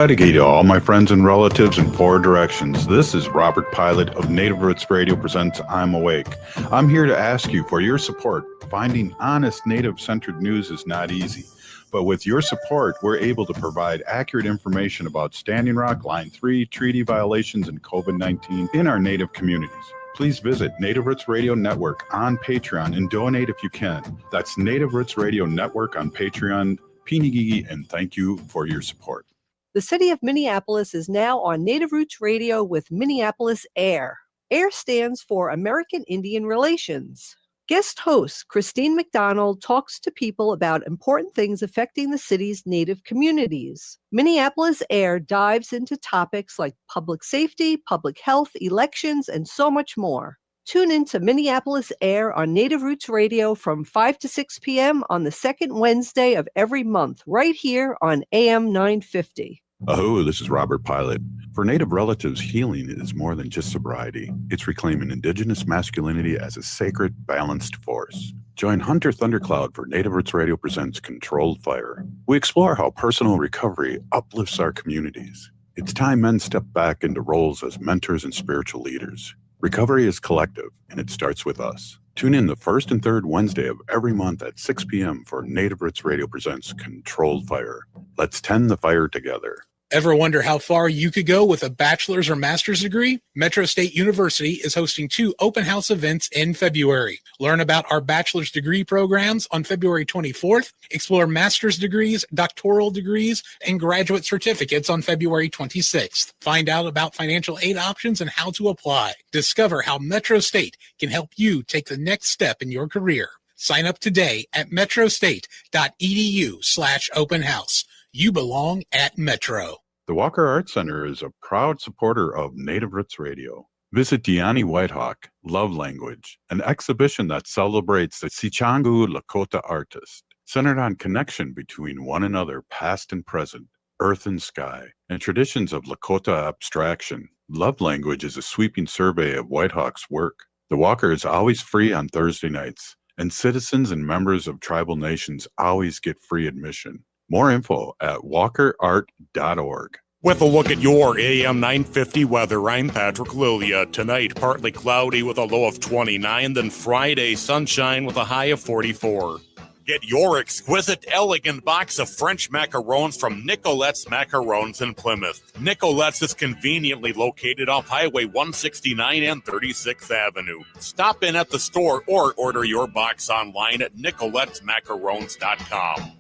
Dedicated to all my friends and relatives in four directions. This is Robert Pilot of Native Roots Radio presents I'm Awake. I'm here to ask you for your support. Finding honest Native-centered news is not easy, but with your support, we're able to provide accurate information about Standing Rock, Line 3, treaty violations, and COVID-19 in our Native communities. Please visit Native Roots Radio Network on Patreon and donate if you can. That's Native Roots Radio Network on Patreon. Pinigigi, and thank you for your support. The city of Minneapolis is now on Native Roots Radio with Minneapolis AIR. AIR stands for American Indian Relations. Guest host Christine McDonald talks to people about important things affecting the city's Native communities. Minneapolis AIR dives into topics like public safety, public health, elections, and so much more. Tune in to Minneapolis AIR on Native Roots Radio from 5 to 6 p.m. on the second Wednesday of every month, right here on AM 950. Hello, this is Robert Pilot. For Native relatives, healing is more than just sobriety. It's reclaiming Indigenous masculinity as a sacred, balanced force. Join Hunter Thundercloud for Native Roots Radio presents Controlled Fire. We explore how personal recovery uplifts our communities. It's time men step back into roles as mentors and spiritual leaders. Recovery is collective, and it starts with us. Tune in the first and third Wednesday of every month at 6 p.m. for Native Roots Radio presents Controlled Fire. Let's tend the fire together. Ever wonder how far you could go with a bachelor's or master's degree? Metro State University is hosting 2 open house events in February. Learn about our bachelor's degree programs on February 24th, explore master's degrees, doctoral degrees, and graduate certificates on February 26th. Find out about financial aid options and how to apply. Discover how Metro State can help you take the next step in your career. Sign up today at metrostate.edu/open house. You belong at Metro. The Walker Arts Center is a proud supporter of Native Roots Radio. Visit Diani Whitehawk, Love Language, an exhibition that celebrates the Sichangu Lakota artist, centered on connection between one another, past and present, earth and sky, and traditions of Lakota abstraction. Love Language is a sweeping survey of Whitehawk's work. The Walker is always free on Thursday nights, and citizens and members of tribal nations always get free admission. More info at walkerart.org. With a look at your AM 950 weather, I'm Patrick Lilia. Tonight, partly cloudy with a low of 29, then Friday, sunshine with a high of 44. Get your exquisite, elegant box of French macarons from Nicolette's Macarons in Plymouth. Nicolette's is conveniently located off Highway 169 and 36th Avenue. Stop in at the store or order your box online at nicolettesmacarons.com.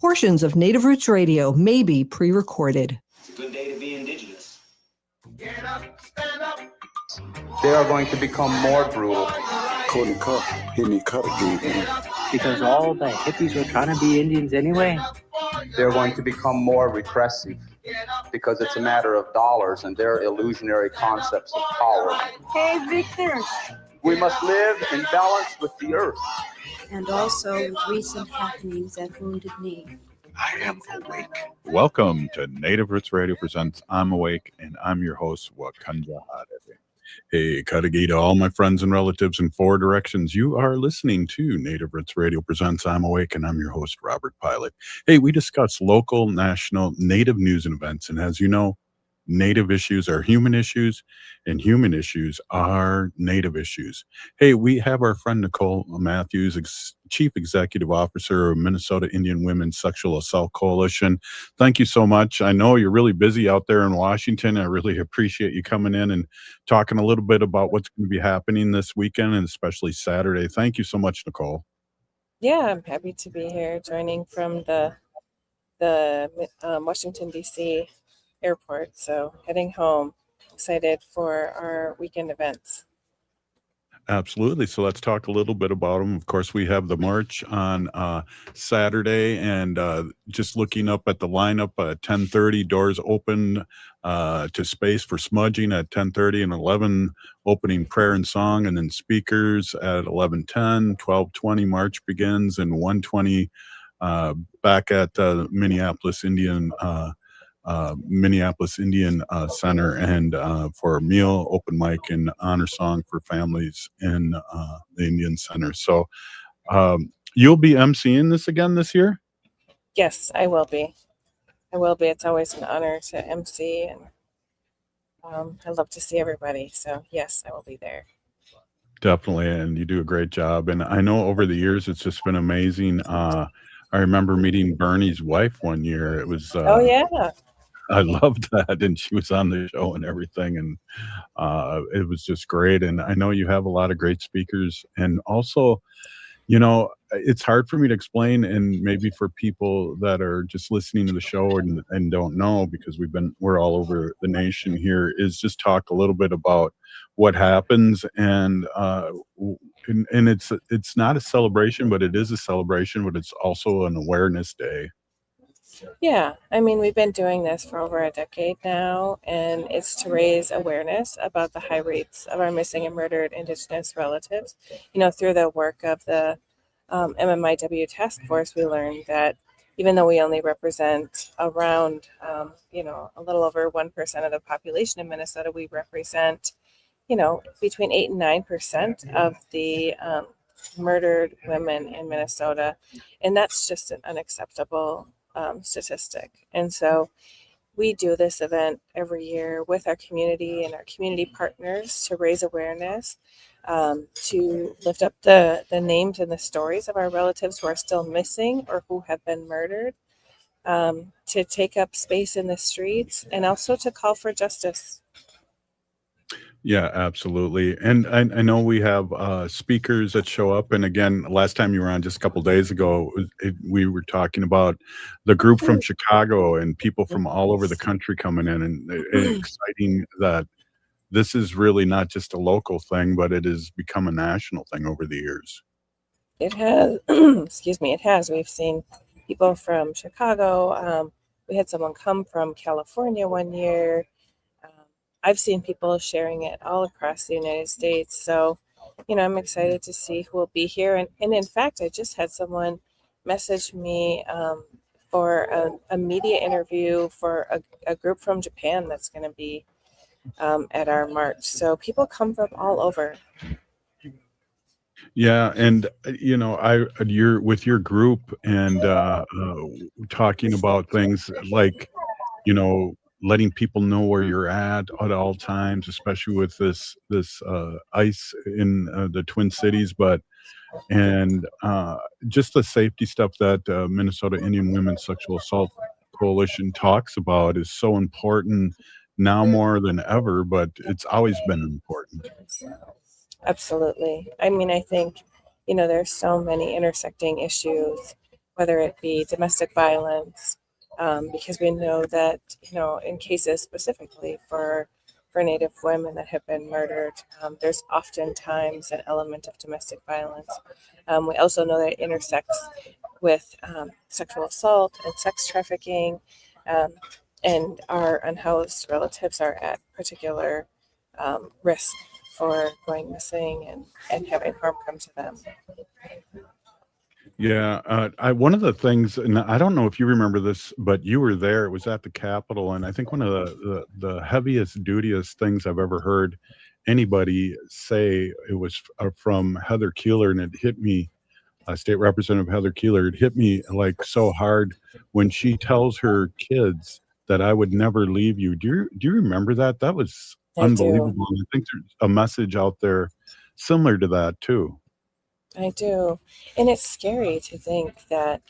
Portions of Native Roots Radio may be pre-recorded. It's a good day to be Indigenous. Get up, stand up. They are going to become more brutal. Couldn't cut, hit me cut again. Because all the hippies were trying to be Indians anyway. They're going to become more repressive because it's a matter of dollars and their illusionary concepts of power. Hey, Victor. We must live in balance with the earth. And also with recent happenings at Wounded Knee. I am awake. Welcome to Native Roots Radio presents I'm Awake, and I'm your host, Wakanja Hadebe. Hey, Kadagi to all my friends and relatives in four directions. You are listening to Native Roots Radio presents I'm Awake, and I'm your host, Robert Pilot. Hey, we discuss local, national, Native news and events, and as you know, Native issues are human issues, and human issues are Native issues. Hey, we have our friend Nicole Matthews, Chief Executive Officer of Minnesota Indian Women's Sexual Assault Coalition. Thank you so much. I know you're really busy out there in Washington. I really appreciate you coming in and talking a little bit about what's going to be happening this weekend and especially Saturday. Thank you so much, Nicole. Yeah, I'm happy to be here, joining from the Washington, D.C. airport, so heading home. Excited for our weekend events. Absolutely. So let's talk a little bit about them. Of course, we have the march on Saturday, and just looking up at the lineup at 10:30, doors open to space for smudging at 10:30 and 11 opening prayer and song, and then speakers at 11:10, 12:20 march begins, and 1:20 back at Minneapolis Indian Center, and for a meal, open mic, and honor song for families in the Indian Center. So you'll be emceeing this again this year? Yes, I will be. I will be. It's always an honor to MC, and I love to see everybody. So yes, I will be there. Definitely, and you do a great job. And I know over the years it's just been amazing. I remember meeting Bernie's wife one year. It was Oh yeah, I loved that, and she was on the show and everything, and it was just great. And I know you have a lot of great speakers, and also, it's hard for me to explain, and maybe for people that are just listening to the show and don't know, because we're all over the nation here, is just talk a little bit about what happens. And and it's not a celebration, but it is a celebration, but it's also an awareness day. yeah. I mean, we've been doing this for over a decade now, and it's to raise awareness about the high rates of our missing and murdered Indigenous relatives. Through the work of the MMIW task force, we learned that even though we only represent around, a little over 1% of the population in Minnesota, we represent, between 8 and 9% of the murdered women in Minnesota. And that's just an unacceptable statistic. And so we do this event every year with our community and our community partners to raise awareness, to lift up the names and the stories of our relatives who are still missing or who have been murdered, to take up space in the streets, and also to call for justice. Yeah, absolutely. And I know we have speakers that show up. And again, last time you were on just a couple days ago, we were talking about the group from Chicago and people from all over the country coming in, and exciting that this is really not just a local thing, but it has become a national thing over the years. It has, excuse me, it has. We've seen people from Chicago. We had someone come from California one year. I've seen people sharing it all across the United States. So, I'm excited to see who will be here. And in fact, I just had someone message me for a media interview for a group from Japan that's going to be at our march. So people come from all over. Yeah, and you're with your group, and talking about things like, letting people know where you're at all times, especially with this ice in the Twin Cities, and just the safety stuff that Minnesota Indian Women's Sexual Assault Coalition talks about is so important now more than ever, but it's always been important. Absolutely. I mean, I think, there's so many intersecting issues, whether it be domestic violence, because we know that, in cases specifically for Native women that have been murdered, there's oftentimes an element of domestic violence. We also know that it intersects with sexual assault and sex trafficking, and our unhoused relatives are at particular risk for going missing and having harm come to them. Yeah, one of the things, and I don't know if you remember this, but you were there. It was at the Capitol, and I think one of the heaviest, dutiest things I've ever heard anybody say, it was from Heather Keeler, and it hit me. State Representative Heather Keeler, it hit me like so hard when she tells her kids that I would never leave you. Do you remember that? That was I unbelievable. do. And I think there's a message out there similar to that too. I do. And it's scary to think that,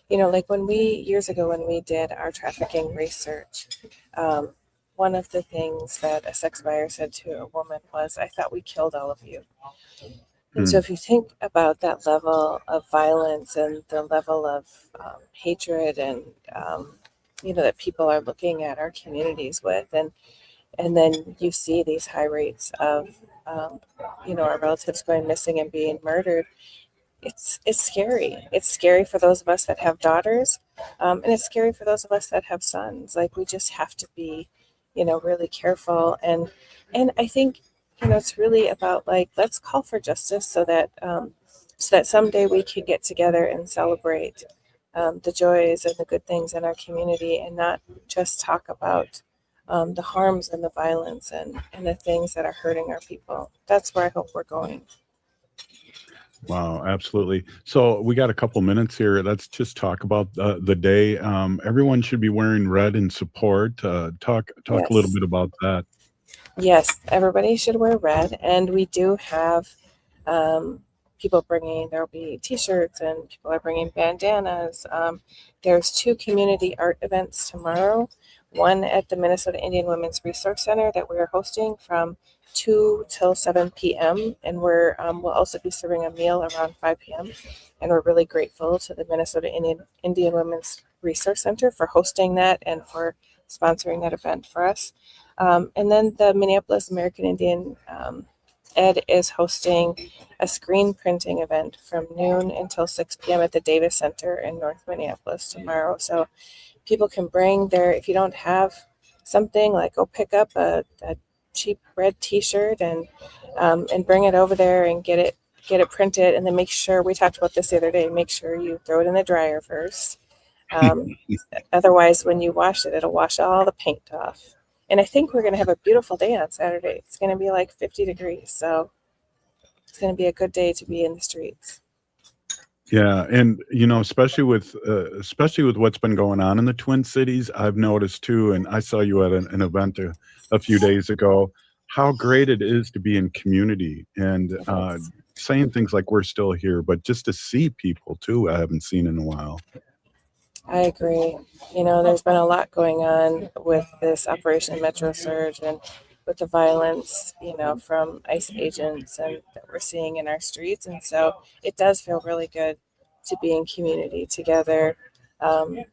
like years ago, when we did our trafficking research, one of the things that a sex buyer said to a woman was, "I thought we killed all of you." And so if you think about that level of violence and the level of hatred and, that people are looking at our communities with, and then you see these high rates of, our relatives going missing and being murdered, it's scary. It's scary for those of us that have daughters, and it's scary for those of us that have sons. Like, we just have to be, really careful. And I think, it's really about, like, let's call for justice so that someday we can get together and celebrate the joys and the good things in our community, and not just talk about the harms and the violence and the things that are hurting our people. That's where I hope we're going. Wow, absolutely. So we got a couple minutes here. Let's just talk about the day. Everyone should be wearing red in support. Talk a little Yes. bit about that. Yes, everybody should wear red. And we do have people bringing, there'll be t-shirts and people are bringing bandanas. There's 2 community art events tomorrow. One at the Minnesota Indian Women's Resource Center that we're hosting from 2 till 7 p.m. And we'll also be serving a meal around 5 p.m. And we're really grateful to the Minnesota Indian Women's Resource Center for hosting that and for sponsoring that event for us. And then the Minneapolis American Indian Ed is hosting a screen printing event from noon until 6 p.m. at the Davis Center in North Minneapolis tomorrow. So people can bring if you don't have something, like go pick up a cheap red t-shirt and bring it over there and get it printed. And then make sure, we talked about this the other day, make sure you throw it in the dryer first. Otherwise, when you wash it, it'll wash all the paint off. And I think we're going to have a beautiful day on Saturday. It's going to be like 50 degrees. So it's going to be a good day to be in the streets. Yeah, and especially with what's been going on in the Twin Cities, I've noticed too, and I saw you at an event a few days ago, how great it is to be in community and saying things like we're still here, but just to see people too, I haven't seen in a while. I agree. There's been a lot going on with this Operation Metro Surge and with the violence, from ICE agents and that we're seeing in our streets. And so it does feel really good to be in community together, and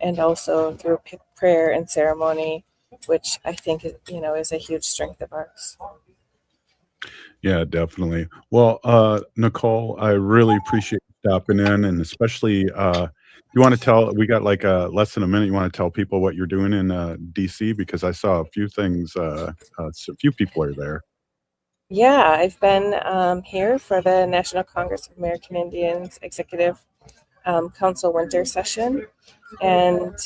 also through prayer and ceremony, which I think is a huge strength of ours. Yeah, definitely. Well, Nicole, I really appreciate you stopping in, and especially you want to we got like less than a minute. You want to tell people what you're doing in DC, because I saw a few things. A few people are there. Yeah, I've been here for the National Congress of American Indians Executive Council winter session and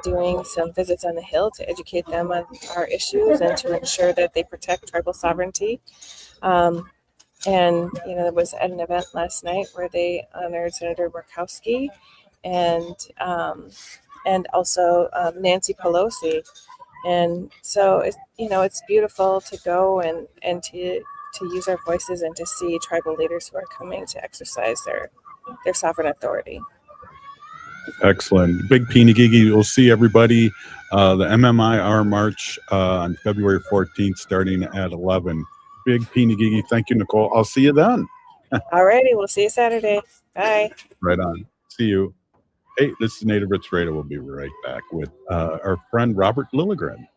doing some visits on the Hill to educate them on our issues and to ensure that they protect tribal sovereignty. And there was at an event last night where they honored Senator Murkowski and also Nancy Pelosi. And so it's beautiful to go and to use our voices and to see tribal leaders who are coming to exercise their sovereign authority. Excellent. Big Peenagigi. We'll see everybody. The MMIR March on February 14th starting at 11. Big Peenagigi. Thank you, Nicole. I'll see you then. All righty. We'll see you Saturday. Bye. Right on. See you. Hey, this is Native Roots Radio. We'll be right back with our friend Robert Lilligren.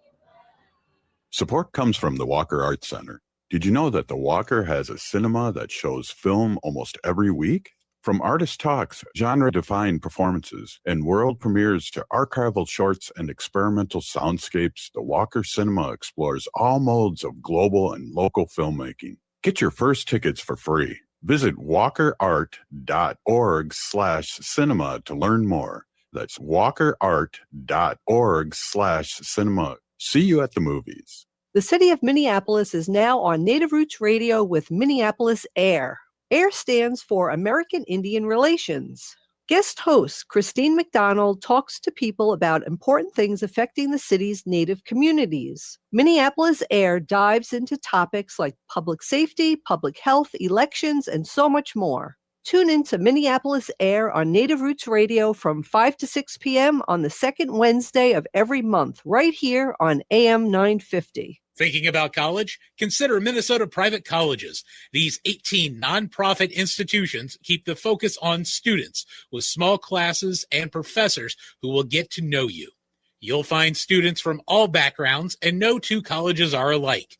Support comes from the Walker Arts Center. Did you know that the Walker has a cinema that shows film almost every week? From artist talks, genre-defined performances, and world premieres to archival shorts and experimental soundscapes, the Walker Cinema explores all modes of global and local filmmaking. Get your first tickets for free. Visit walkerart.org/cinema to learn more. That's walkerart.org/cinema. See you at the movies. The city of Minneapolis is now on Native Roots Radio with Minneapolis AIR. AIR stands for American Indian Relations. Guest host Christine McDonald talks to people about important things affecting the city's Native communities. Minneapolis AIR dives into topics like public safety, public health, elections, and so much more. Tune in to Minneapolis AIR on Native Roots Radio from 5 to 6 p.m. on the second Wednesday of every month, right here on AM 950. Thinking about college? Consider Minnesota Private Colleges. These 18 nonprofit institutions keep the focus on students with small classes and professors who will get to know you. You'll find students from all backgrounds, and no two colleges are alike.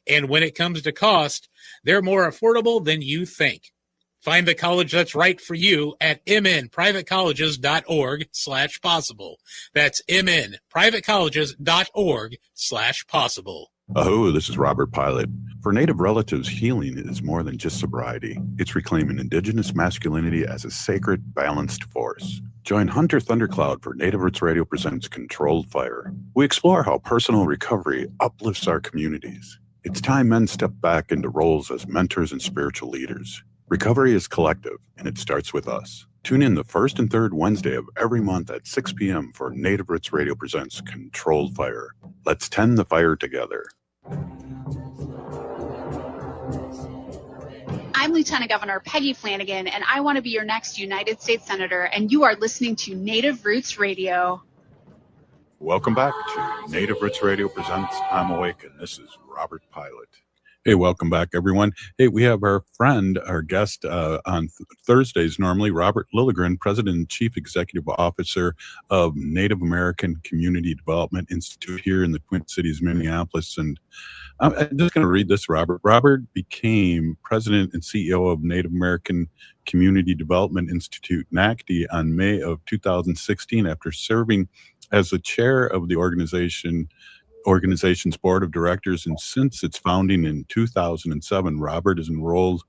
And when it comes to cost, they're more affordable than you think. Find the college that's right for you at mnprivatecolleges.org/possible. That's mnprivatecolleges.org/possible. Aho, this is Robert Pilot. For Native relatives, healing is more than just sobriety. It's reclaiming Indigenous masculinity as a sacred, balanced force. Join Hunter Thundercloud for Native Roots Radio presents Controlled Fire. We explore how personal recovery uplifts our communities. It's time men step back into roles as mentors and spiritual leaders. Recovery is collective, and it starts with us. Tune in the first and third Wednesday of every month at 6 p.m. for Native Roots Radio presents Controlled Fire. Let's tend the fire together. I'm Lieutenant Governor Peggy Flanagan, and I want to be your next United States Senator, and you are listening to Native Roots Radio. Welcome back to Native Roots Radio presents I'm Awake, and this is Robert Pilot. Hey, welcome back, everyone. Hey, we have our friend, our guest on Thursdays normally, Robert Lilligren, President and Chief Executive Officer of Native American Community Development Institute here in the Twin Cities, Minneapolis. And I'm just going to read this, Robert. Robert became President and CEO of Native American Community Development Institute, NACDI, on May of 2016 after serving as the chair of the organization's board of directors, and since its founding in 2007, Robert is enrolled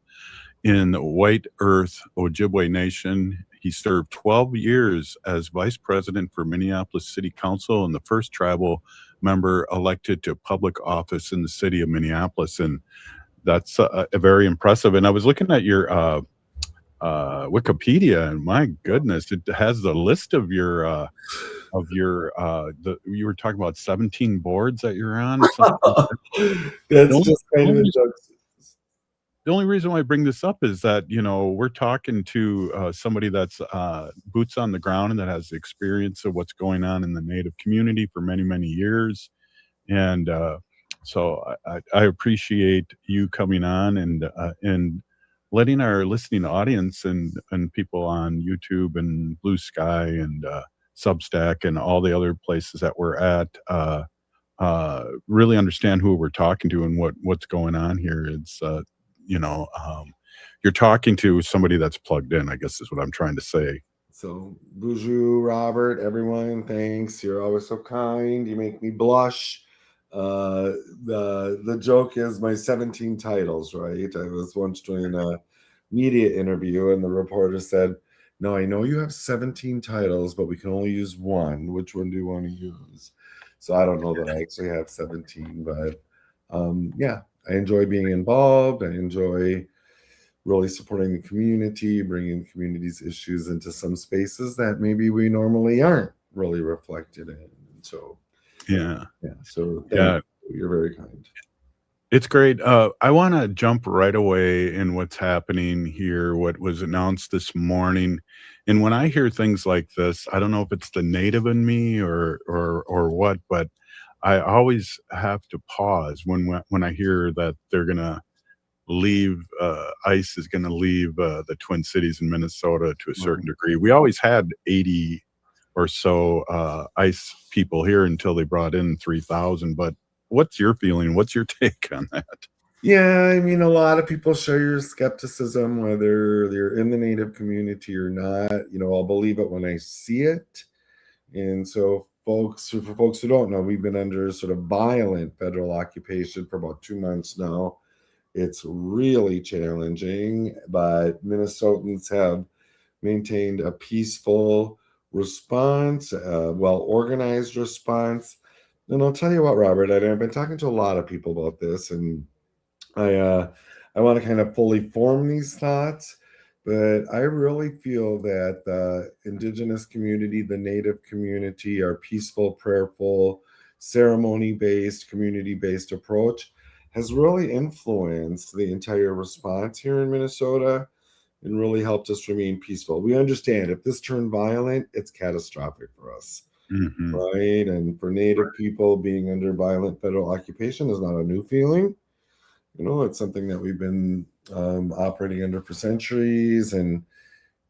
in White Earth Ojibwe Nation. He served 12 years as vice president for Minneapolis City Council and the first tribal member elected to public office in the city of Minneapolis, and that's very impressive. And I was looking at your Wikipedia, and my goodness, it has the list of your you were talking about 17 boards that you're on. That's just kind of a joke. The only reason why I bring this up is that, you know, we're talking to somebody that's boots on the ground and that has the experience of what's going on in the Native community for many, many years. And so I appreciate you coming on and letting our listening audience and people on YouTube and Blue Sky and Substack and all the other places that we're at really understand who we're talking to and what's going on here. It's you're talking to somebody that's plugged in, I guess is what I'm trying to say. So Buju, Robert, everyone, thanks. You're always so kind. You make me blush. The joke is my 17 titles, right? I was once doing a media interview and the reporter said, "No, I know you have 17 titles, but we can only use one. Which one do you want to use?" So I don't know that I actually have 17, but yeah, I enjoy being involved. I enjoy really supporting the community, bringing the community's issues into some spaces that maybe we normally aren't really reflected in. And so, yeah. So thank you. You're very kind. It's great. I want to jump right away in what's happening here, what was announced this morning. And when I hear things like this, I don't know if it's the native in me or what, but I always have to pause when I hear that they're going to leave, ICE is going to leave the Twin Cities in Minnesota to a certain degree. We always had 80 or so ICE people here until they brought in 3,000, but what's your feeling? What's your take on that? Yeah, I mean, a lot of people share your skepticism, whether they're in the Native community or not. You know, I'll believe it when I see it. And so for folks who don't know, we've been under sort of violent federal occupation for about 2 months now. It's really challenging, but Minnesotans have maintained a peaceful response, a well-organized response. And I'll tell you what, Robert, I've been talking to a lot of people about this, and I want to kind of fully form these thoughts, but I really feel that the Indigenous community, the Native community, our peaceful, prayerful, ceremony-based, community-based approach has really influenced the entire response here in Minnesota and really helped us remain peaceful. We understand if this turned violent, it's catastrophic for us. Mm-hmm. Right? And for Native people, being under violent federal occupation is not a new feeling. You know, it's something that we've been operating under for centuries. And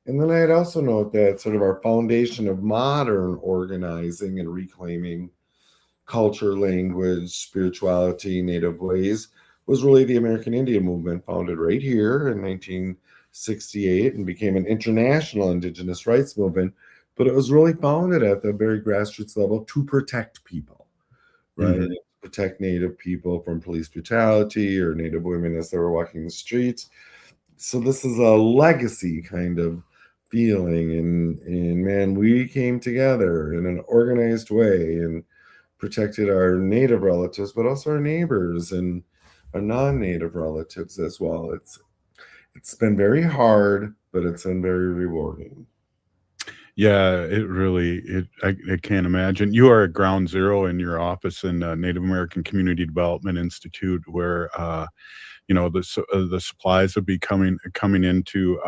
then I'd also note that sort of our foundation of modern organizing and reclaiming culture, language, spirituality, Native ways was really the American Indian movement, founded right here in 1968 and became an international Indigenous rights movement. But it was really founded at the very grassroots level to protect people, right? Mm-hmm. Protect Native people from police brutality or Native women as they were walking the streets. So this is a legacy kind of feeling. And man, we came together in an organized way and protected our Native relatives, but also our neighbors and our non-Native relatives as well. it's been very hard, but it's been very rewarding. Yeah, it really, I can't imagine. You are at ground zero in your office in Native American Community Development Institute, where the supplies will be coming into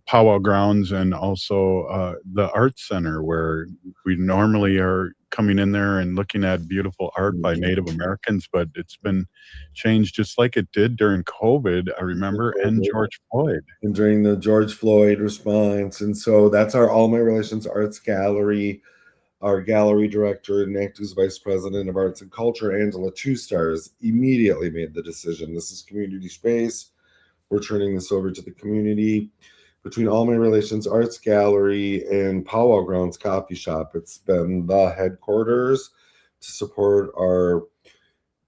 powwow grounds, and also the art center, where we normally are coming in there and looking at beautiful art by Native Americans, but it's been changed just like it did during COVID, I remember, and George Floyd. And during the George Floyd response. And so that's our All My Relations Arts Gallery. Our gallery director and NACDI's vice president of arts and culture, Angela Two Stars, immediately made the decision. This is community space. We're turning this over to the community. Between All My Relations Arts Gallery and Powwow Grounds Coffee Shop, it's been the headquarters to support our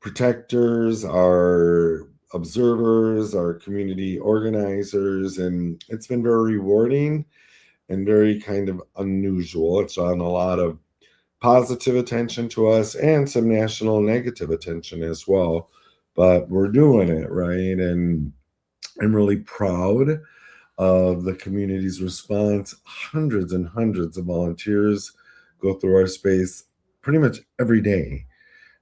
protectors, our observers, our community organizers, and it's been very rewarding and very kind of unusual. It's drawn a lot of positive attention to us and some national negative attention as well, but we're doing it, right? And I'm really proud of the community's response. Hundreds and hundreds of volunteers go through our space pretty much every day.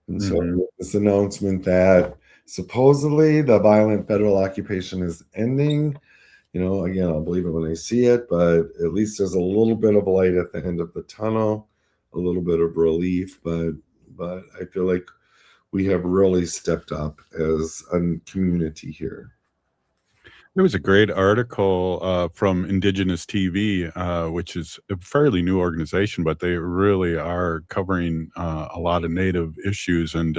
And so this announcement that supposedly the violent federal occupation is ending, again, I'll believe it when I see it, but at least there's a little bit of light at the end of the tunnel, a little bit of relief, but I feel like we have really stepped up as a community here. There was a great article from Indigenous TV, which is a fairly new organization, but they really are covering a lot of Native issues. And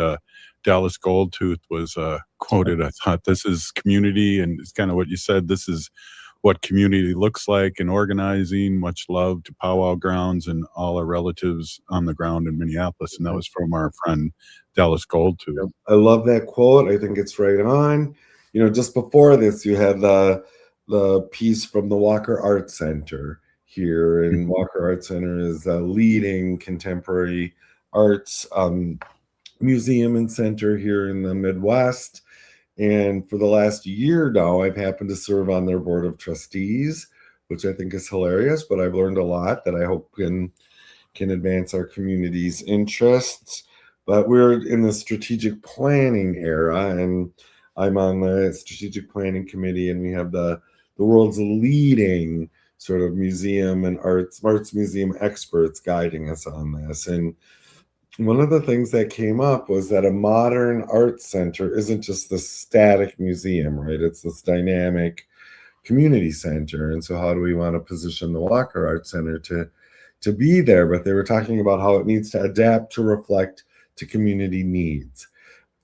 Dallas Goldtooth was quoted. I thought, this is community, and it's kind of what you said. This is what community looks like in organizing. Much love to Powwow Grounds and all our relatives on the ground in Minneapolis. And that was from our friend Dallas Goldtooth. I love that quote. I think it's right on. Just before this, you had the piece from the Walker Art Center here, and Walker Art Center is a leading contemporary arts museum and center here in the Midwest. And for the last year now, I've happened to serve on their board of trustees, which I think is hilarious, but I've learned a lot that I hope can advance our community's interests. But we're in the strategic planning era, and I'm on the strategic planning committee, and we have the world's leading sort of museum and arts museum experts guiding us on this. And one of the things that came up was that a modern arts center isn't just the static museum, right? It's this dynamic community center. And so how do we want to position the Walker Art Center to be there? But they were talking about how it needs to adapt to reflect to community needs.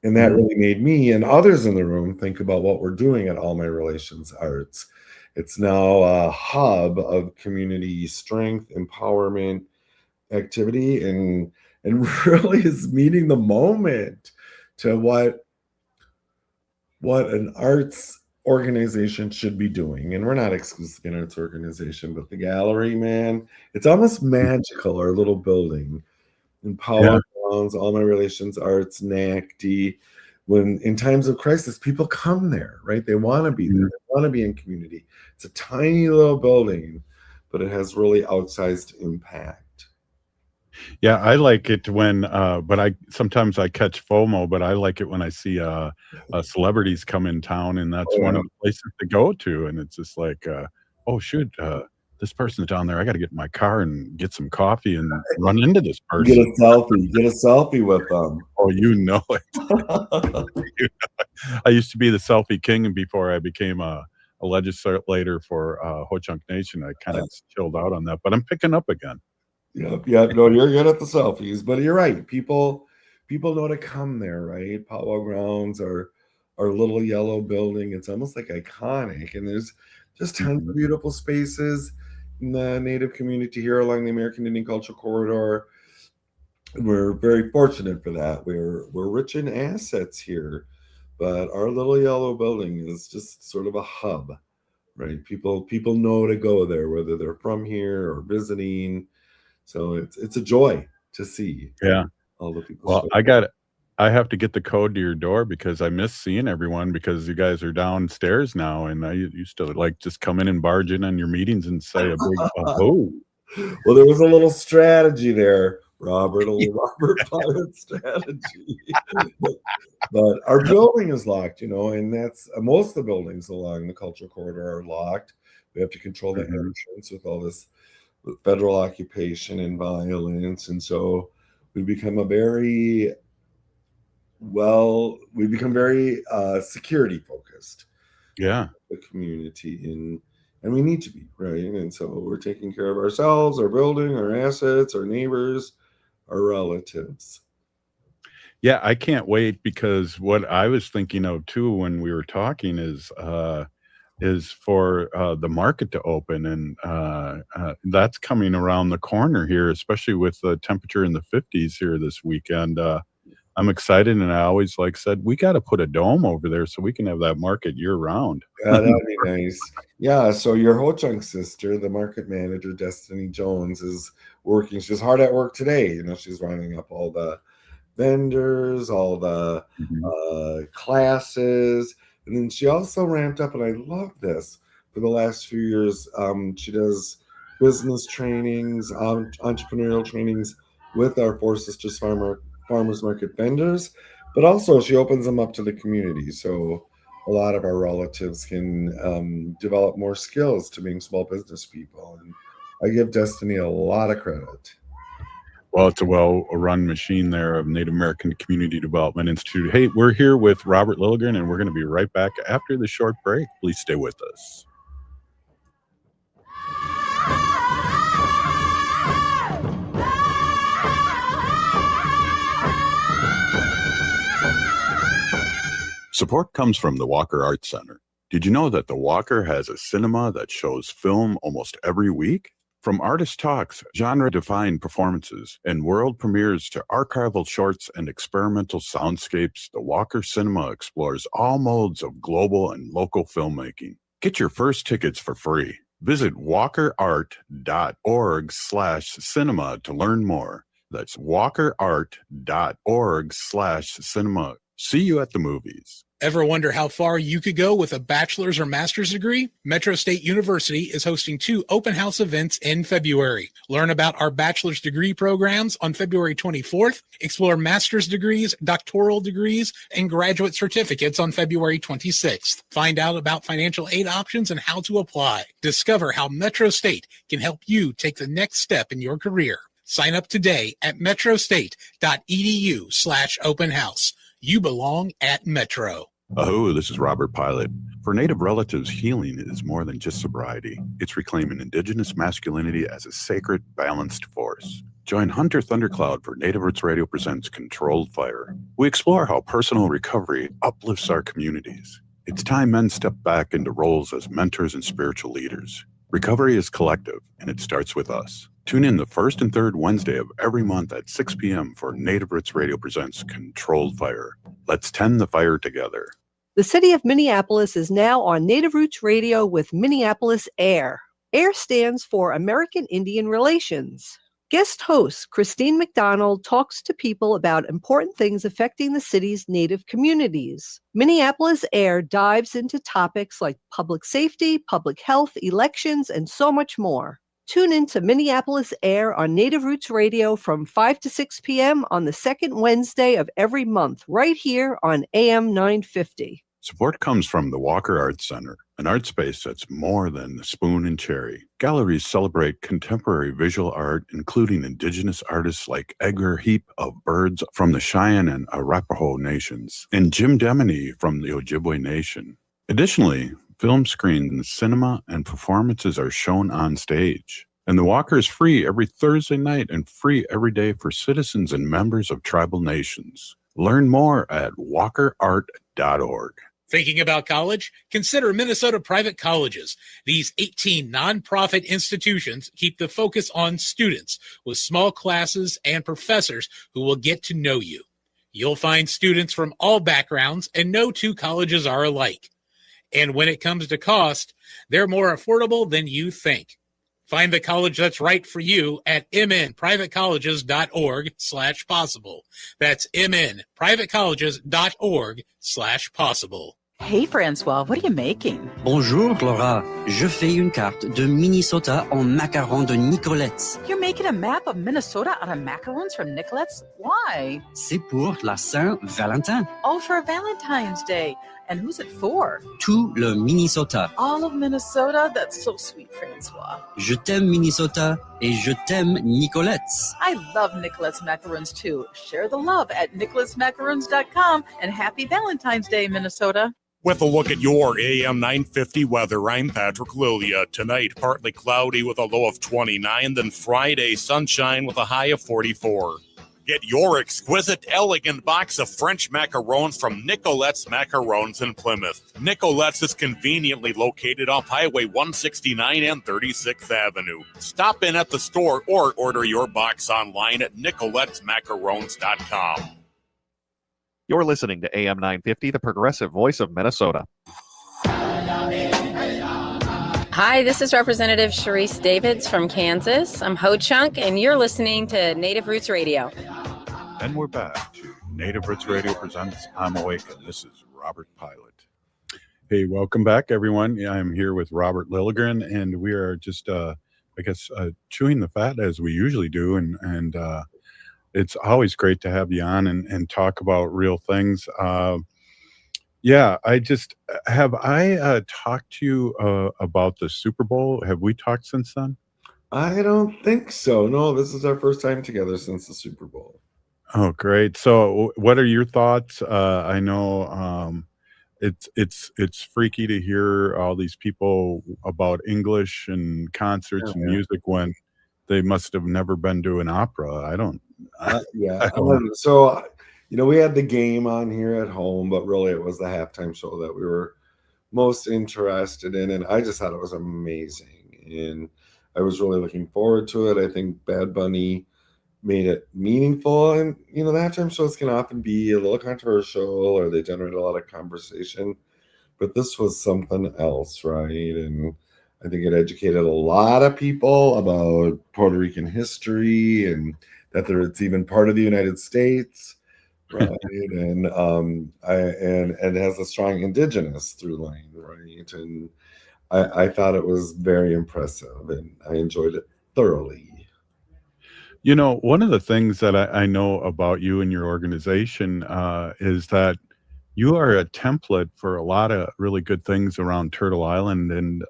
And that really made me and others in the room think about what we're doing at All My Relations Arts. It's now a hub of community strength, empowerment, activity, and really is meeting the moment to what an arts organization should be doing. And we're not exclusively an arts organization, but the gallery, man, it's almost magical, our little building. And Powwow Grounds, All My Relations Arts, NACDI. When in times of crisis, people come there, right? They want to be there. They want to be in community. It's a tiny little building, but it has really outsized impact. Yeah, I like it when, but sometimes I catch FOMO, but I like it when I see celebrities come in town, and that's one of the places to go to. And it's just like, oh, shoot, this person's down there. I got to get in my car and get some coffee and run into this person. Get a selfie with them. Oh, you know it. I used to be the selfie king, and before I became a legislator for Ho-Chunk Nation, I kind of chilled out on that, but I'm picking up again. Yep. No, you're good at the selfies, but you're right. People know to come there, right? Powwow Grounds, our little yellow building. It's almost like iconic, and there's just tons of beautiful spaces in the Native community here along the American Indian Cultural Corridor. We're very fortunate for that. We're rich in assets here, but our little yellow building is just sort of a hub, right? People know to go there, whether they're from here or visiting. So it's a joy to see. Yeah. All the people. Well, I have to get the code to your door because I miss seeing everyone because you guys are downstairs now, and I used to like just come in and barge in on your meetings and say a big oh. Well, there was a little strategy there, Robert, a little Robert Pilot strategy. But our building is locked, and that's most of the buildings along the cultural corridor are locked. We have to control the entrance with all this federal occupation and violence, and so we become very security focused. Yeah, the community, and we need to be, right? And so we're taking care of ourselves, our building, our assets, our neighbors, our relatives. Yeah, I can't wait because what I was thinking of too when we were talking is for the market to open, and that's coming around the corner here, especially with the temperature in the 50s here this weekend. I'm excited, and I always said we got to put a dome over there so we can have that market year round. Yeah, that'd be nice. Yeah, so your Ho-Chunk sister, the market manager, Destiny Jones, is working. She's hard at work today. She's running up all the vendors, all the classes, and then she also ramped up, and I love this, for the last few years. She does business trainings, entrepreneurial trainings with our Four Sisters farmers market vendors, but also she opens them up to the community, so a lot of our relatives can develop more skills to being small business people, and I give Destiny a lot of credit. Well, it's a well-run machine there of Native American Community Development Institute. Hey, we're here with Robert Lilligren, and we're going to be right back after the short break. Please stay with us. Support comes from the Walker Arts Center. Did you know that the Walker has a cinema that shows film almost every week? From artist talks, genre-defined performances, and world premieres to archival shorts and experimental soundscapes, the Walker Cinema explores all modes of global and local filmmaking. Get your first tickets for free. Visit walkerart.org/cinema to learn more. That's walkerart.org/cinema. See you at the movies. Ever wonder how far you could go with a bachelor's or master's degree? Metro State University is hosting 2 open house events in February. Learn about our bachelor's degree programs on February 24th. Explore master's degrees, doctoral degrees, and graduate certificates on February 26th. Find out about financial aid options and how to apply. Discover how Metro State can help you take the next step in your career. Sign up today at metrostate.edu/open house. You belong at Metro. Oh, this is Robert Pilot. For Native relatives, healing is more than just sobriety. It's reclaiming Indigenous masculinity as a sacred, balanced force. Join Hunter Thundercloud for Native Roots Radio presents Controlled Fire. We explore how personal recovery uplifts our communities. It's time men step back into roles as mentors and spiritual leaders. Recovery is collective, and it starts with us. Tune in the first and third Wednesday of every month at 6 p.m. for Native Roots Radio presents Controlled Fire. Let's tend the fire together. The city of Minneapolis is now on Native Roots Radio with Minneapolis AIR. AIR stands for American Indian Relations. Guest host Christine McDonald talks to people about important things affecting the city's Native communities. Minneapolis AIR dives into topics like public safety, public health, elections, and so much more. Tune in to Minneapolis AIR on Native Roots Radio from 5 to 6 p.m. on the second Wednesday of every month, right here on AM 950. Support comes from the Walker Arts Center, an art space that's more than the spoon and cherry. Galleries celebrate contemporary visual art, including Indigenous artists like Edgar Heap of Birds from the Cheyenne and Arapaho nations, and Jim Demeny from the Ojibwe Nation. Additionally, film screens, cinema, and performances are shown on stage. And the Walker is free every Thursday night and free every day for citizens and members of tribal nations. Learn more at walkerart.org. Thinking about college? Consider Minnesota private colleges. These 18 nonprofit institutions keep the focus on students with small classes and professors who will get to know you. You'll find students from all backgrounds, and no 2 colleges are alike. And when it comes to cost, they're more affordable than you think. Find the college that's right for you at mnprivatecolleges.org/possible. That's mnprivatecolleges.org/possible. Hey François, what are you making? Bonjour Laura, je fais une carte de Minnesota en macarons de Nicolette's. You're making a map of Minnesota out of macarons from Nicolette's? Why? C'est pour la Saint-Valentin. Oh, for Valentine's Day. And who's it for? Tout le Minnesota. All of Minnesota? That's so sweet, François. Je t'aime Minnesota et je t'aime Nicolette's. I love Nicolette's macarons too. Share the love at nicoletsmacarons.com and happy Valentine's Day, Minnesota. With a look at your AM 950 weather, I'm Patrick Lilia. Tonight, partly cloudy with a low of 29, then Friday, sunshine with a high of 44. Get your exquisite, elegant box of French macarons from Nicolette's Macarons in Plymouth. Nicolette's is conveniently located off Highway 169 and 36th Avenue. Stop in at the store or order your box online at nicoletsmacarons.com. You're listening to AM 950, the progressive voice of Minnesota. Hi, this is Representative Sharice Davids from Kansas. I'm Ho Chunk, and you're listening to Native Roots Radio. And we're back to Native Roots Radio presents I'm Awake, and this is Robert Pilot. Hey, welcome back, everyone. I'm here with Robert Lilligren, and we are just, chewing the fat as we usually do, and it's always great to have you on and talk about real things. I talked to you about the Super Bowl? Have we talked since then? I don't think so. No, this is our first time together since the Super Bowl. Oh, great. So what are your thoughts? I know it's freaky to hear all these people about English and concerts and music when they must have never been to an opera. So, we had the game on here at home, but really it was the halftime show that we were most interested in. And I just thought it was amazing. And I was really looking forward to it. I think Bad Bunny made it meaningful. And, the halftime shows can often be a little controversial or they generate a lot of conversation. But this was something else, right? And I think it educated a lot of people about Puerto Rican history and that it's even part of the United States, right? and it has a strong indigenous through line, right? And I thought it was very impressive, and I enjoyed it thoroughly. One of the things that I know about you and your organization is that you are a template for a lot of really good things around Turtle Island. And,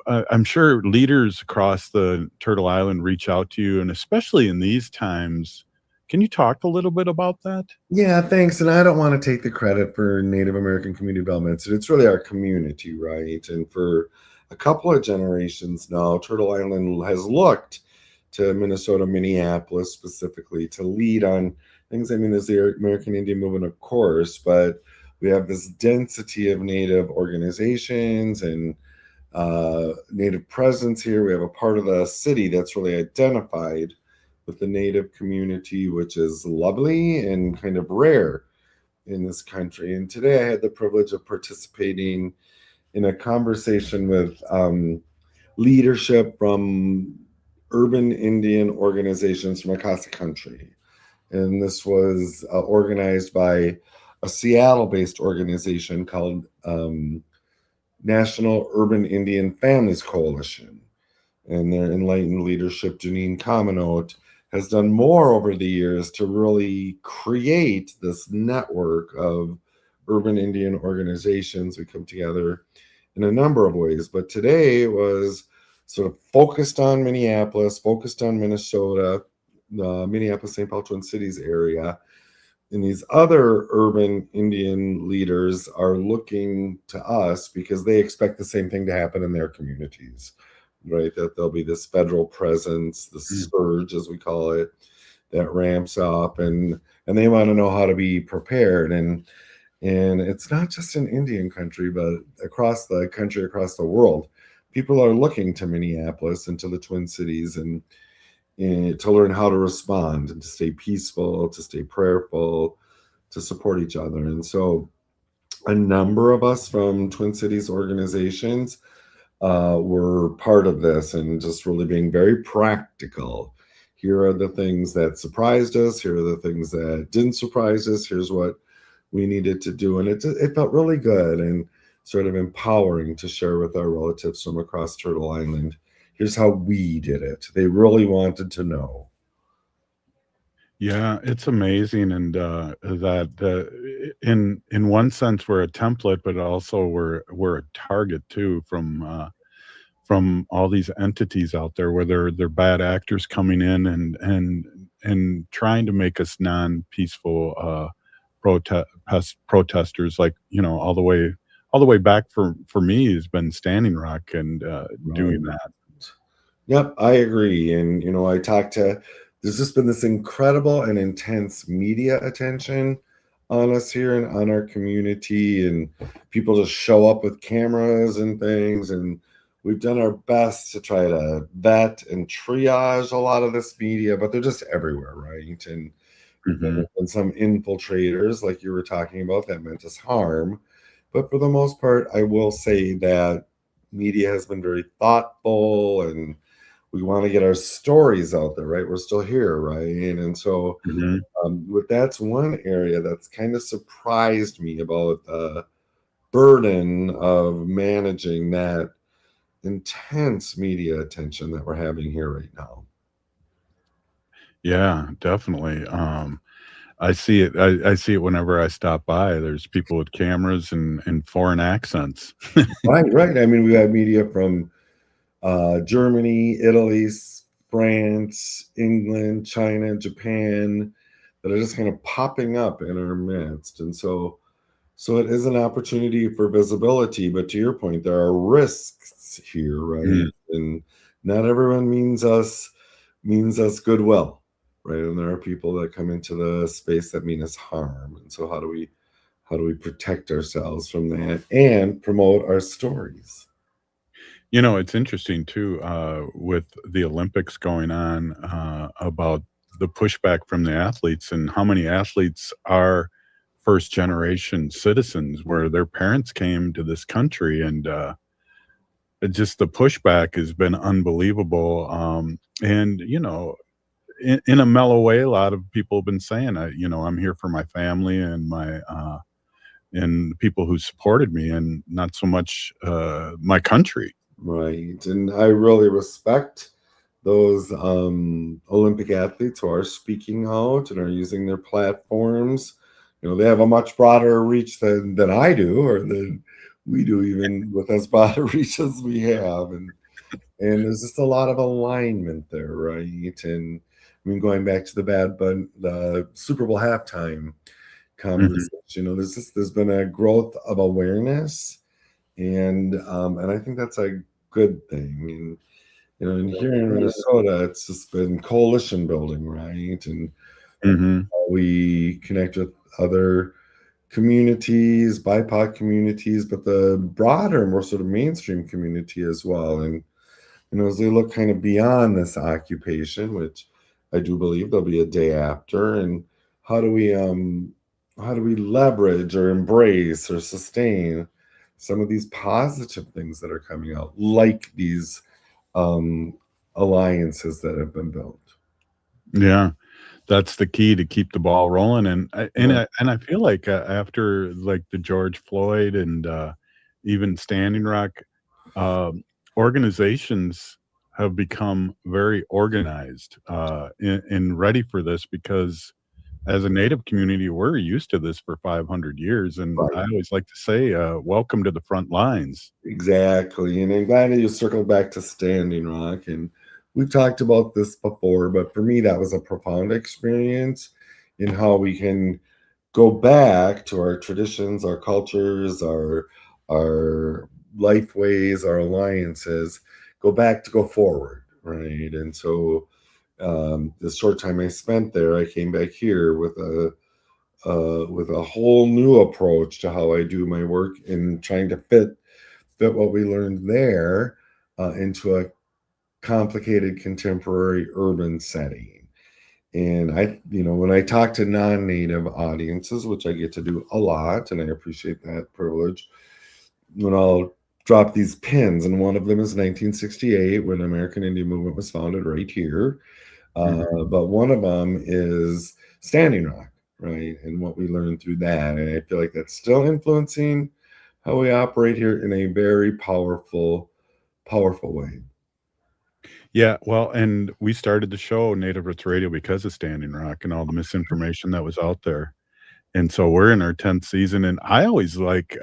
I'm sure leaders across the Turtle Island reach out to you, and especially in these times. Can you talk a little bit about that? Yeah, thanks. And I don't want to take the credit for Native American community development. It's really our community, right? And for a couple of generations now, Turtle Island has looked to Minnesota, Minneapolis specifically to lead on things. I mean, there's the American Indian movement, of course, but we have this density of Native organizations and Native presence here. We have a part of the city that's really identified with the Native community, which is lovely and kind of rare in this country. And today I had the privilege of participating in a conversation with leadership from urban Indian organizations from across the country. And this was organized by a Seattle-based organization called National Urban Indian Families Coalition. And their enlightened leadership, Janine Kaminote, has done more over the years to really create this network of urban Indian organizations. We come together in a number of ways, but today it was sort of focused on Minneapolis, focused on Minnesota, the Minneapolis, St. Paul, Twin Cities area. And these other urban Indian leaders are looking to us because they expect the same thing to happen in their communities, right? That there'll be this federal presence, the surge, as we call it, that ramps up, and they want to know how to be prepared. And it's not just in Indian country, but across the country, across the world, people are looking to Minneapolis and to the Twin Cities and to learn how to respond and to stay peaceful, to stay prayerful, to support each other. And so a number of us from Twin Cities organizations were part of this and just really being very practical. Here are the things that surprised us. Here are the things that didn't surprise us. Here's what we needed to do. And it felt really good and sort of empowering to share with our relatives from across Turtle Island. Here's how we did it. They really wanted to know. Yeah, it's amazing, and that in one sense we're a template, but also we're a target too from all these entities out there, where they're bad actors coming in and trying to make us non-peaceful protesters, like, all the way back for me has been Standing Rock and doing that. Yep, I agree. And, there's just been this incredible and intense media attention on us here and on our community. And people just show up with cameras and things. And we've done our best to try to vet and triage a lot of this media, but they're just everywhere, right? And, and some infiltrators, like you were talking about, that meant us harm. But for the most part, I will say that media has been very thoughtful, and we want to get our stories out there, right? We're still here, right? And so that's one area that's kind of surprised me about the burden of managing that intense media attention that we're having here right now. Yeah, definitely. I see it. I see it whenever I stop by. There's people with cameras and foreign accents. Right. I mean, we have media from Germany, Italy, France, England, China, Japan, that are just kind of popping up in our midst. And so it is an opportunity for visibility, but to your point, there are risks here, right? And not everyone means us goodwill, right? And there are people that come into the space that mean us harm. And so how do we protect ourselves from that and promote our stories? It's interesting too, with the Olympics going on, about the pushback from the athletes, and how many athletes are first generation citizens where their parents came to this country, and just the pushback has been unbelievable. And in a mellow way, a lot of people have been saying, I'm here for my family and my and the people who supported me, and not so much my country. Right. And I really respect those Olympic athletes who are speaking out and are using their platforms. They have a much broader reach than I do, or than we do, even with as broad a reach as we have. And there's just a lot of alignment there, right? And I mean, going back to the Super Bowl halftime conversation, there's been a growth of awareness, and I think that's a good thing. And here in Minnesota, it's just been coalition building, right? And we connect with other communities, BIPOC communities, but the broader, more sort of mainstream community as well. And as they look kind of beyond this occupation, which I do believe there'll be a day after, and how do we leverage or embrace or sustain some of these positive things that are coming out, like these alliances that have been built. Yeah, that's the key to keep the ball rolling. And I feel like after like the George Floyd and even Standing Rock, organizations have become very organized and ready for this, because as a Native community, we're used to this for 500 years. And I always like to say, welcome to the front lines. Exactly. And I'm glad that you circled back to Standing Rock. And we've talked about this before, but for me, that was a profound experience in how we can go back to our traditions, our cultures, our life ways, our alliances, go forward, right? And so the short time I spent there, I came back here with a whole new approach to how I do my work, and trying to fit what we learned there into a complicated contemporary urban setting. And when I talk to non-native audiences, which I get to do a lot, and I appreciate that privilege, when I'll drop these pins, and one of them is 1968 when the American Indian movement was founded right here. But one of them is Standing Rock, right? And what we learned through that. And I feel like that's still influencing how we operate here in a very powerful way. Yeah, well, and we started the show Native Roots Radio because of Standing Rock and all the misinformation that was out there. And so we're in our 10th season, and I always like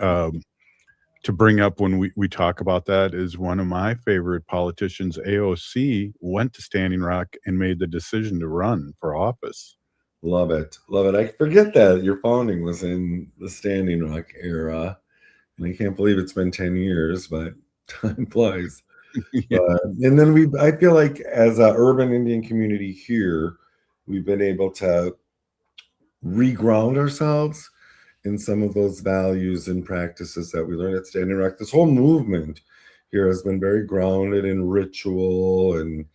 to bring up when we talk about that is one of my favorite politicians, AOC, went to Standing Rock and made the decision to run for office. Love it. Love it. I forget that your founding was in the Standing Rock era. And I can't believe it's been 10 years, but time flies. Yeah. And then I feel like as an urban Indian community here, we've been able to reground ourselves in some of those values and practices that we learned at Standing Rock. This whole movement here has been very grounded in ritual and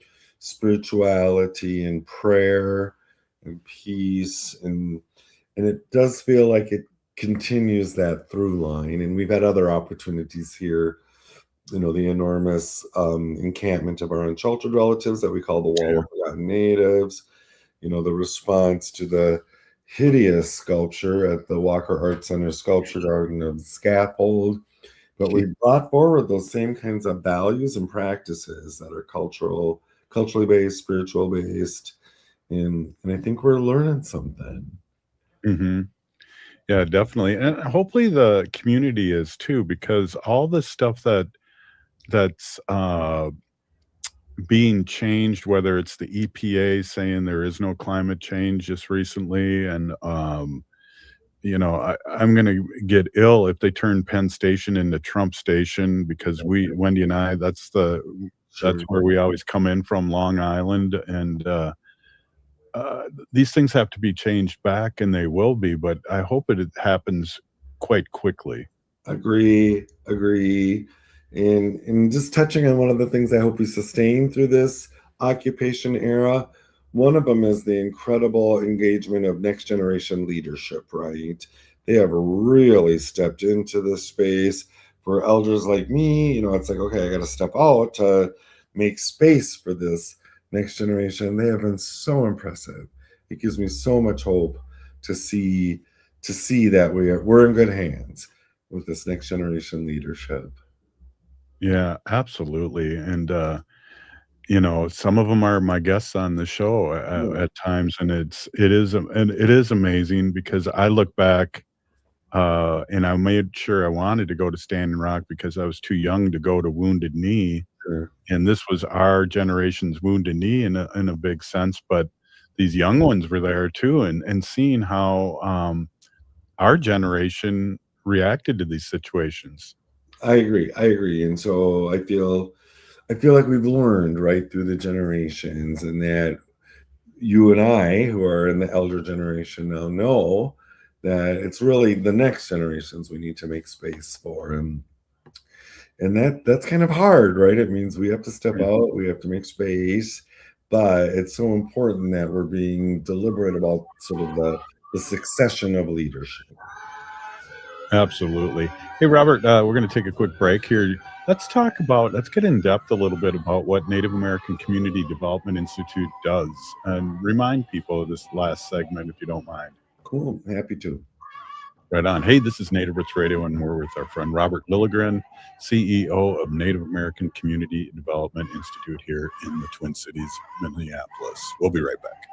spirituality and prayer and peace. And it does feel like it continues that through line. And we've had other opportunities here, the enormous encampment of our unsheltered relatives that we call the Wall of Forgotten Natives, the response to the hideous sculpture at the Walker Art Center Sculpture Garden of Scaffold. But we brought forward those same kinds of values and practices that are culturally based, spiritual based. And I think we're learning something. Mm-hmm. Yeah, definitely. And hopefully the community is too, because all the stuff that's being changed, whether it's the EPA saying there is no climate change just recently, and I'm going to get ill if they turn Penn Station into Trump Station, because Wendy and I, that's where we always come in from, Long Island, and these things have to be changed back, and they will be, but I hope it happens quite quickly. Agree. And just touching on one of the things I hope we sustain through this occupation era, one of them is the incredible engagement of next generation leadership, right? They have really stepped into this space. For elders like me, it's like, okay, I got to step out to make space for this next generation. They have been so impressive. It gives me so much hope to see that we're in good hands with this next generation leadership. Yeah, absolutely. And some of them are my guests on the show at times, and it is amazing, because I look back and I made sure I wanted to go to Standing Rock because I was too young to go to Wounded Knee. Sure. And this was our generation's Wounded Knee in a big sense, but these young ones were there too, and seeing how our generation reacted to these situations. I agree. And so I feel like we've learned right through the generations, and that you and I, who are in the elder generation now, know that it's really the next generations we need to make space for. And that's kind of hard, right? It means we have to step out, we have to make space, but it's so important that we're being deliberate about sort of the succession of leadership. Absolutely. Hey, Robert, we're going to take a quick break here. Let's get in depth a little bit about what Native American Community Development Institute does, and remind people of this last segment, if you don't mind. Cool. Happy to. Right on. Hey, this is Native Roots Radio, and we're with our friend Robert Lilligren, CEO of Native American Community Development Institute here in the Twin Cities, Minneapolis. We'll be right back.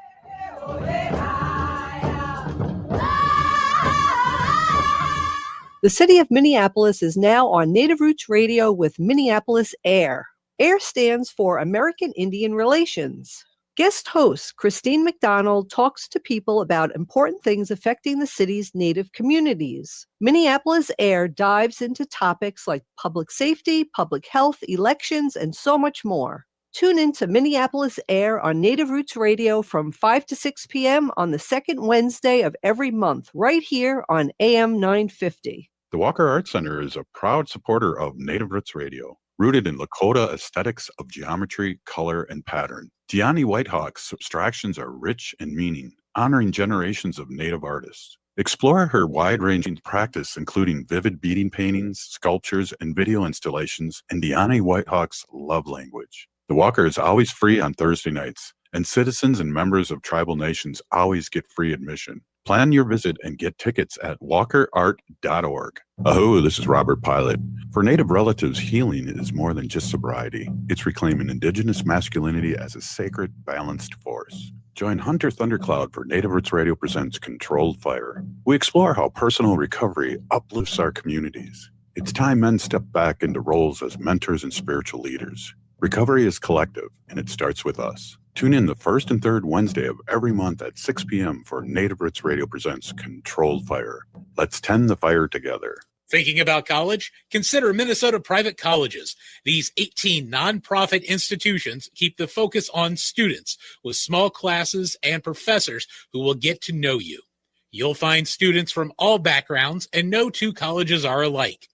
The city of Minneapolis is now on Native Roots Radio with Minneapolis AIR. AIR stands for American Indian Relations. Guest host Christine McDonald talks to people about important things affecting the city's Native communities. Minneapolis AIR dives into topics like public safety, public health, elections, and so much more. Tune in to Minneapolis AIR on Native Roots Radio from 5 to 6 p.m. on the second Wednesday of every month, right here on AM 950. The Walker Art Center is a proud supporter of Native Roots Radio, rooted in Lakota aesthetics of geometry, color, and pattern. Diani Whitehawk's abstractions are rich in meaning, honoring generations of Native artists. Explore her wide-ranging practice, including vivid beading paintings, sculptures, and video installations, and Deanna Whitehawk's love language. The Walker is always free on Thursday nights, and citizens and members of tribal nations always get free admission. Plan your visit and get tickets at walkerart.org. Aho, this is Robert Pilot. For Native relatives, healing is more than just sobriety. It's reclaiming Indigenous masculinity as a sacred, balanced force. Join Hunter Thundercloud for Native Roots Radio presents Controlled Fire. We explore how personal recovery uplifts our communities. It's time men step back into roles as mentors and spiritual leaders. Recovery is collective, and it starts with us. Tune in the first and third Wednesday of every month at 6 p.m. for Native Roots Radio presents Controlled Fire. Let's tend the fire together. Thinking about college? Consider Minnesota Private Colleges. These 18 nonprofit institutions keep the focus on students with small classes and professors who will get to know you. You'll find students from all backgrounds, and no two colleges are alike.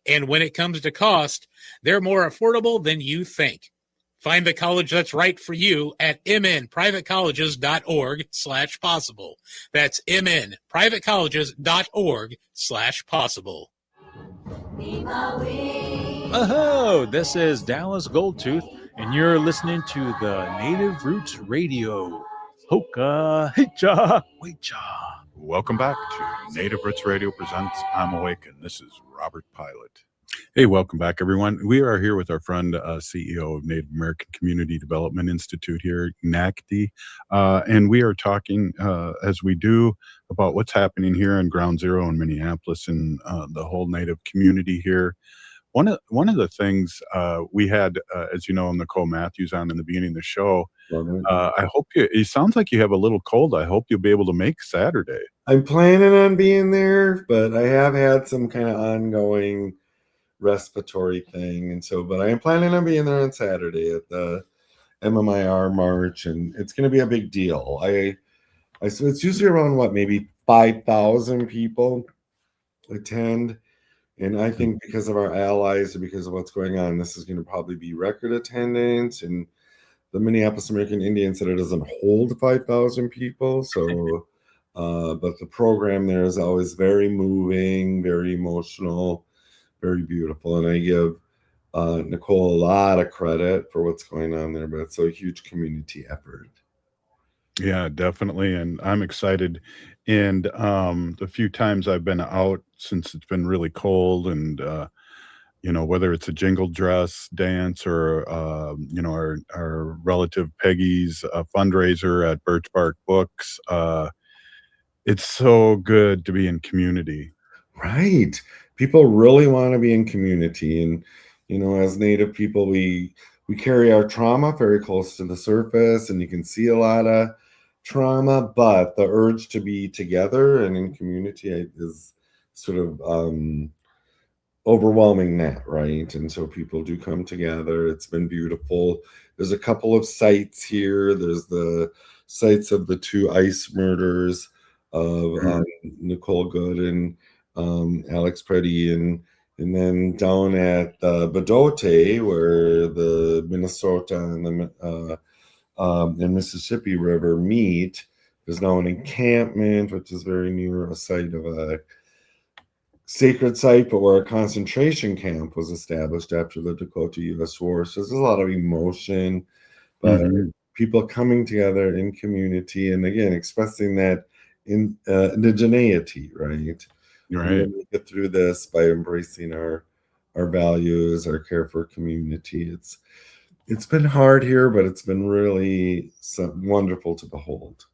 And when it comes to cost, they're more affordable than you think. Find the college that's right for you at mnprivatecolleges.org/possible. That's mnprivatecolleges.org/possible. Oh, this is Dallas Goldtooth, and you're listening to the Native Roots Radio. Hoka, hicha, wecha. Welcome back to Native Roots Radio presents I'm Awake, and this is Robert Pilot. Hey, welcome back, everyone. We are here with our friend, CEO of Native American Community Development Institute here, NACDI, and we are talking, as we do, about what's happening here in Ground Zero in Minneapolis and the whole Native community here. One of the things we had, as you know, Nicole Matthews on in the beginning of the show. I hope it sounds like you have a little cold. I hope you'll be able to make Saturday. I'm planning on being there, but I have had some kind of ongoing respiratory thing, and so, but I am planning on being there on Saturday at the MMIR March, and it's going to be a big deal. So it's usually around maybe 5,000 people attend, and I think because of our allies and because of what's going on, this is going to probably be record attendance. And the Minneapolis American Indian said it doesn't hold 5,000 people, so but the program there is always very moving, very emotional, very beautiful, and I give Nicole a lot of credit for what's going on there, but it's a huge community effort. Yeah, definitely, and I'm excited. And the few times I've been out since it's been really cold, and whether it's a jingle dress dance or our relative Peggy's fundraiser at Birch Bark Books, it's so good to be in community. Right. People really want to be in community, and as Native people, we carry our trauma very close to the surface, and you can see a lot of trauma, but the urge to be together and in community is sort of overwhelming that, right? And so people do come together. It's been beautiful. There's a couple of sites here. There's the sites of the two ICE murders of Nicole Good and Alex Preddy, and then down at Bedote, where the Minnesota and the and Mississippi River meet, there's now an encampment, which is very near a site of a sacred site, but where a concentration camp was established after the Dakota U.S. War. So there's a lot of emotion, but people coming together in community, and again, expressing that indigeneity, right? Right. We get through this by embracing our values, our care for community. It's been hard here, but it's been really wonderful to behold.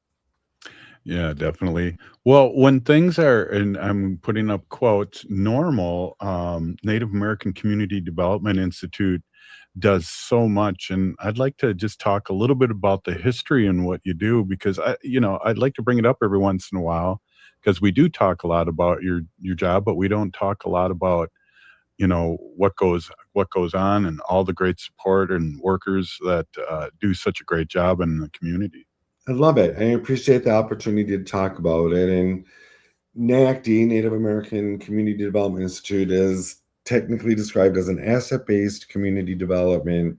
Yeah, definitely. Well, when things are, and I'm putting up quotes, normal, Native American Community Development Institute does so much, and I'd like to just talk a little bit about the history and what you do, because I'd like to bring it up every once in a while, because we do talk a lot about your job, but we don't talk a lot about what goes on and all the great support and workers that do such a great job in the community. I love it. I appreciate the opportunity to talk about it. And NACDI, Native American Community Development Institute, is technically described as an asset-based community development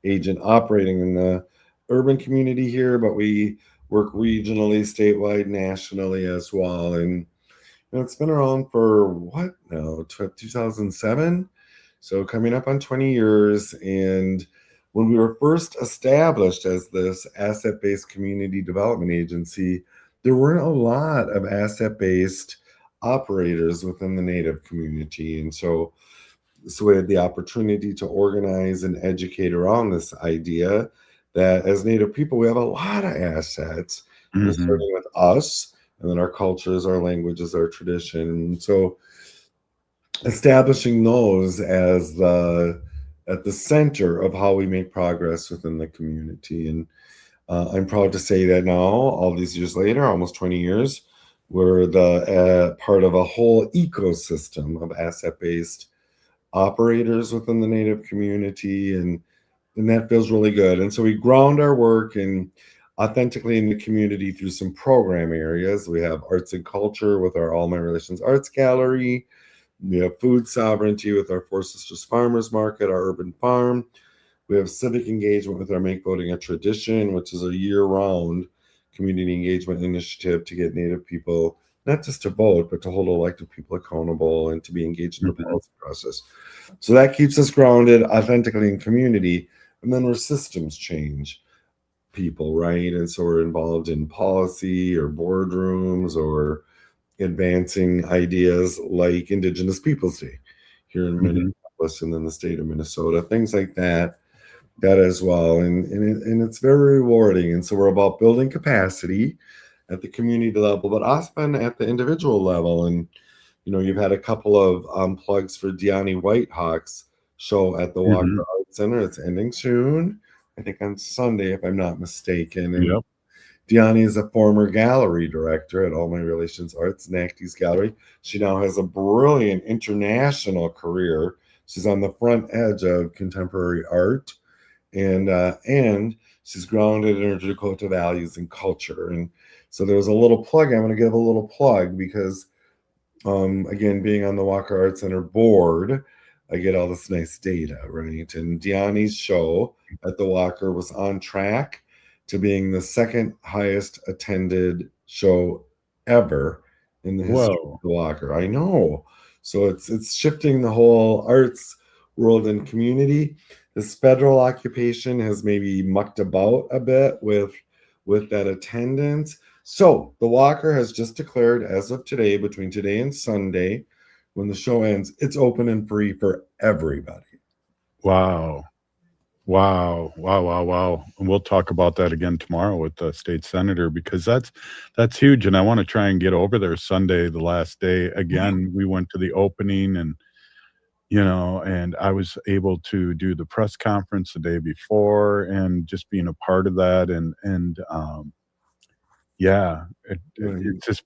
agent operating in the urban community here, but we work regionally, statewide, nationally as well. And And it's been around for what now? 2007. So coming up on 20 years. And when we were first established as this asset-based community development agency, there weren't a lot of asset-based operators within the Native community. And so we had the opportunity to organize and educate around this idea that as Native people, we have a lot of assets, starting with us, and then our cultures, our languages, our tradition. So establishing those as at the center of how we make progress within the community. And I'm proud to say that now, all these years later, almost 20 years, we're the part of a whole ecosystem of asset-based operators within the Native community, and that feels really good. And so we ground our work and authentically in the community through some program areas. We have arts and culture with our All My Relations Arts Gallery. We have food sovereignty with our Four Sisters Farmers Market, our urban farm. We have civic engagement with our Make Voting a Tradition, which is a year-round community engagement initiative to get Native people not just to vote, but to hold elected people accountable and to be engaged in the policy process. So that keeps us grounded authentically in community. And then where systems change people, right? And so we're involved in policy or boardrooms or advancing ideas like Indigenous Peoples Day here in Minneapolis and in the state of Minnesota, things like that as well. And it's very rewarding. And so we're about building capacity at the community level, but often at the individual level. And, you know, you've had a couple of plugs for Deani Whitehawk's show at the Walker Art Center. It's ending soon, I think on Sunday, if I'm not mistaken. And Deani is a former gallery director at All My Relations Arts, NACDI's gallery. She now has a brilliant international career. She's on the front edge of contemporary art, and she's grounded in her Dakota values and culture. And so there was a little plug. I'm going to give a little plug because, again, being on the Walker Art Center board, I get all this nice data, right? And Deani's show at the Walker was on track to being the second highest attended show ever in the history of the Walker. I know. So it's shifting the whole arts world and community. This federal occupation has maybe mucked about a bit with that attendance. So the Walker has just declared as of today, between today and Sunday, when the show ends, it's open and free for everybody. Wow. And we'll talk about that again tomorrow with the state senator, because that's huge. And I want to try and get over there Sunday, the last day. Again, we went to the opening, and and I was able to do the press conference the day before, and just being a part of that. It's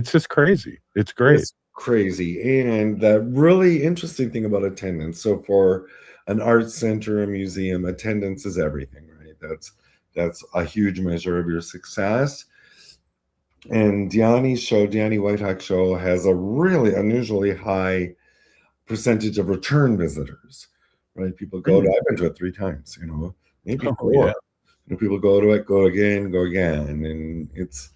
just crazy. It's great. It's crazy. And the really interesting thing about attendance, so for an arts center, a museum, attendance is everything, right? That's a huge measure of your success. And Deani Whitehawk show has a really unusually high percentage of return visitors, right? People go to, I've been to it 3 times, maybe 4. Yeah. People go to it, go again, and it's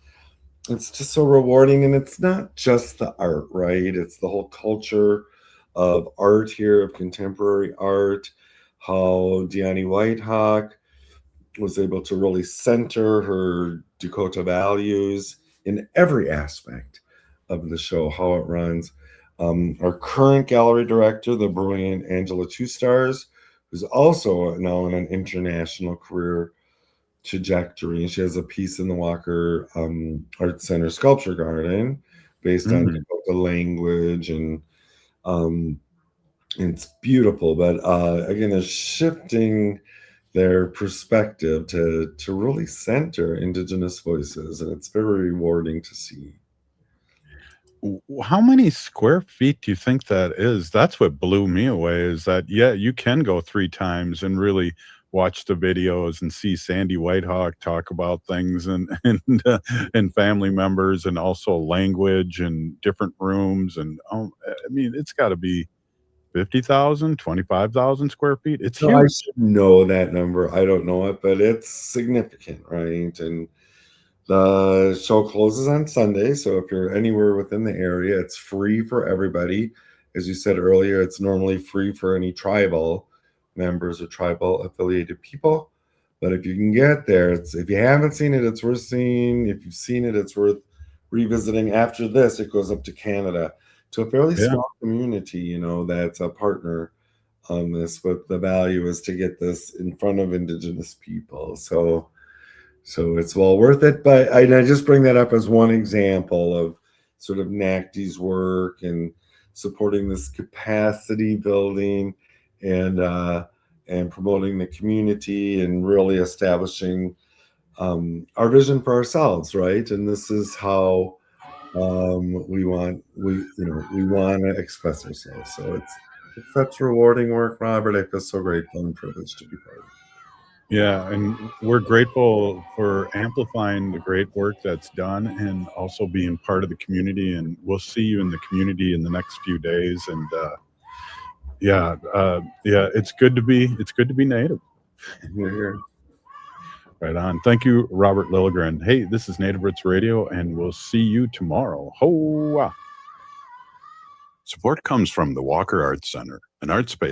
just so rewarding. And it's not just the art, right? It's the whole culture of art here, of contemporary art, how Deani Whitehawk was able to really center her Dakota values in every aspect of the show, how it runs. Our current gallery director, the brilliant Angela Two Stars, who's also now in an international career trajectory. And she has a piece in the Walker Art Center Sculpture Garden based on Dakota language, and it's beautiful. But again, they're shifting their perspective to really center Indigenous voices, and it's very rewarding to see. How many square feet do you think that is? That's what blew me away, is that, you can go 3 times and really watch the videos and see Sandy Whitehawk talk about things, and family members, and also language and different rooms. And I mean, it's got to be 50,000, 25,000 square feet. It's So huge. I should know that number. I don't know it, but it's significant, right? And The show closes on Sunday, so if you're anywhere within the area, it's free for everybody. As you said earlier, it's normally free for any tribal members or tribal affiliated people. But if you can get there, if you haven't seen it, it's worth seeing. If you've seen it, it's worth revisiting. After this, it goes up to Canada, to a fairly small community, that's a partner on this. But the value is to get this in front of Indigenous people. So it's well worth it. But I just bring that up as one example of sort of NACDI's work and supporting this capacity building and promoting the community and really establishing our vision for ourselves, right? And this is how we want to express ourselves. So it's such rewarding work, Robert. I feel so grateful and privileged to be part of it. Yeah, and we're grateful for amplifying the great work that's done and also being part of the community. And we'll see you in the community in the next few days. And it's good to be Native. We're here. Right on. Thank you, Robert Lilligren. Hey, this is Native Roots Radio, and we'll see you tomorrow. Hoa! Support comes from the Walker Arts Center, an art space